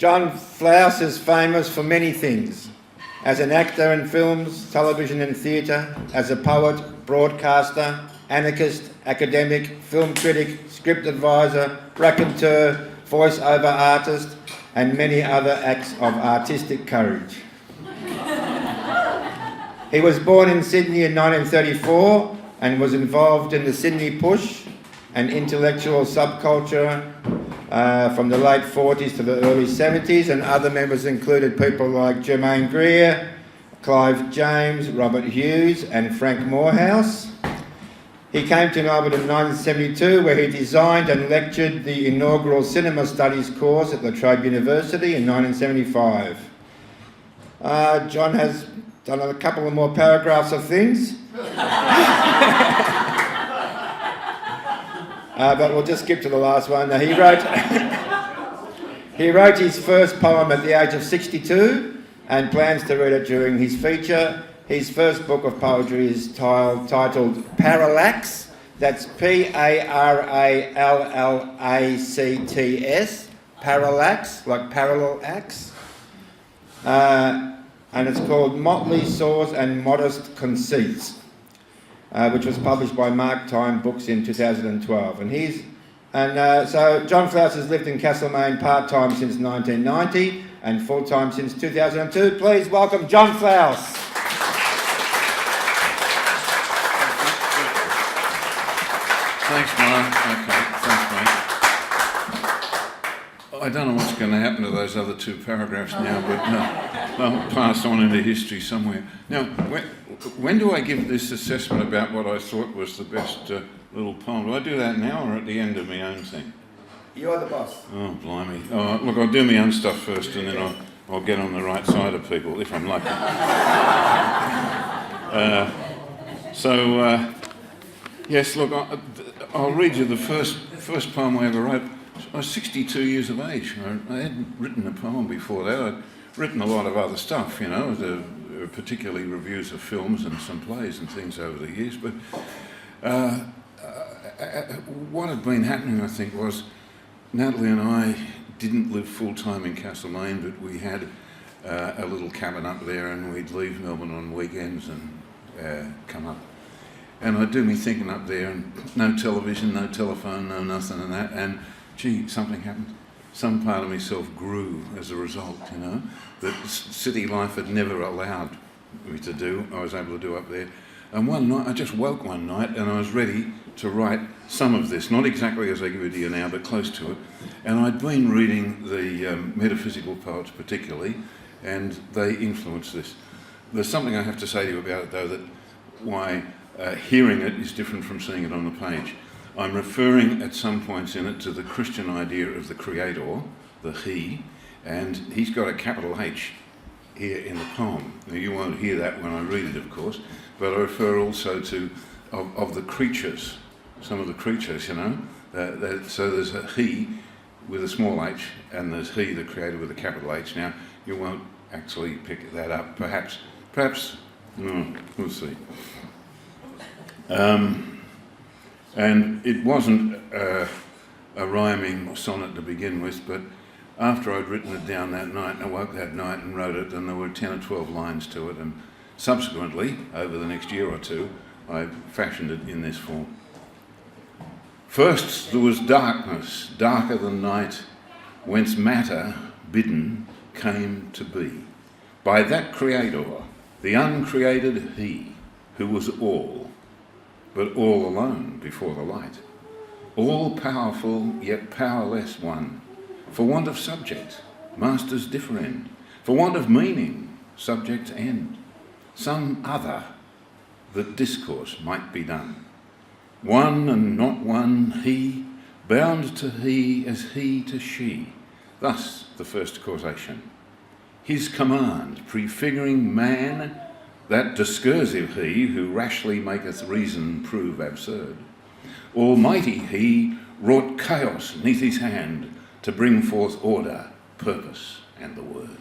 John Flaus is famous for many things. As an actor in films, television and theatre, as a poet, broadcaster, anarchist, academic, film critic, script advisor, raconteur, voice-over artist, and many other acts of artistic courage. He was born in Sydney in 1934 and was involved in the Sydney Push, an intellectual subculture from the late 40s to the early 70s, and other members included people like Germaine Greer, Clive James, Robert Hughes and Frank Morehouse. He came to Melbourne in 1972 where he designed and lectured the inaugural Cinema Studies course at La Trobe University in 1975. John has done a couple of more paragraphs of things. But we'll just skip to the last one. Now, he wrote his first poem at the age of 62 and plans to read it during his feature. His first book of poetry is titled Parallax. That's P-A-R-A-L-L-A-C-T-S. Parallax, like parallel acts. And it's called Motley Saws and Modest Conceits, which was published by Mark Time Books in 2012. So John Flaus has lived in Castlemaine part-time since 1990 and full-time since 2002. Please welcome John Flaus. Thanks, Myron. Okay, thanks, mate. I don't know what's going to happen to those other two paragraphs now, but they'll pass on into history somewhere. Now, when do I give this assessment about what I thought was the best little poem? Do I do that now or at the end of my own thing? You're the boss. Oh, blimey. Look, I'll do my own stuff first and then I'll get on the right side of people, if I'm lucky. Yes, look, I'll read you the first poem I ever wrote. I was 62 years of age. I hadn't written a poem before that. I'd written a lot of other stuff, you know, particularly reviews of films and some plays and things over the years. But what had been happening, I think, was Natalie and I didn't live full-time in Castlemaine, but we had a little cabin up there and we'd leave Melbourne on weekends and come up. And I'd do me thinking up there, and no television, no telephone, no nothing and that, and gee, something happened. Some part of myself grew as a result, you know, that city life had never allowed me to do, I was able to do up there. And one night, I just woke one night and I was ready to write some of this, not exactly as I give it to you now, but close to it. And I'd been reading the metaphysical poets particularly, and they influenced this. There's something I have to say to you about it though, that why hearing it is different from seeing it on the page. I'm referring at some points in it to the Christian idea of the Creator, the He, and he's got a capital H here in the poem. Now you won't hear that when I read it, of course, but I refer also to of the creatures, some of the creatures, you know. So there's a He with a small h, and there's He, the Creator, with a capital H. Now you won't actually pick that up. Perhaps, no, we'll see. And it wasn't a rhyming sonnet to begin with, but after I'd written it down that night, I woke that night and wrote it, and there were 10 or 12 lines to it, and subsequently, over the next year or two, I fashioned it in this form. First there was darkness, darker than night, whence matter, bidden, came to be. By that Creator, the uncreated He, who was all, but all alone before the light. All-powerful, yet powerless one. For want of subject, masters differend. For want of meaning, subjects end. Some other, that discourse might be done. One and not one, He, bound to He as He to she. Thus the first causation. His command, prefiguring man, that discursive He who rashly maketh reason prove absurd. Almighty He wrought chaos neath his hand to bring forth order, purpose, and the word.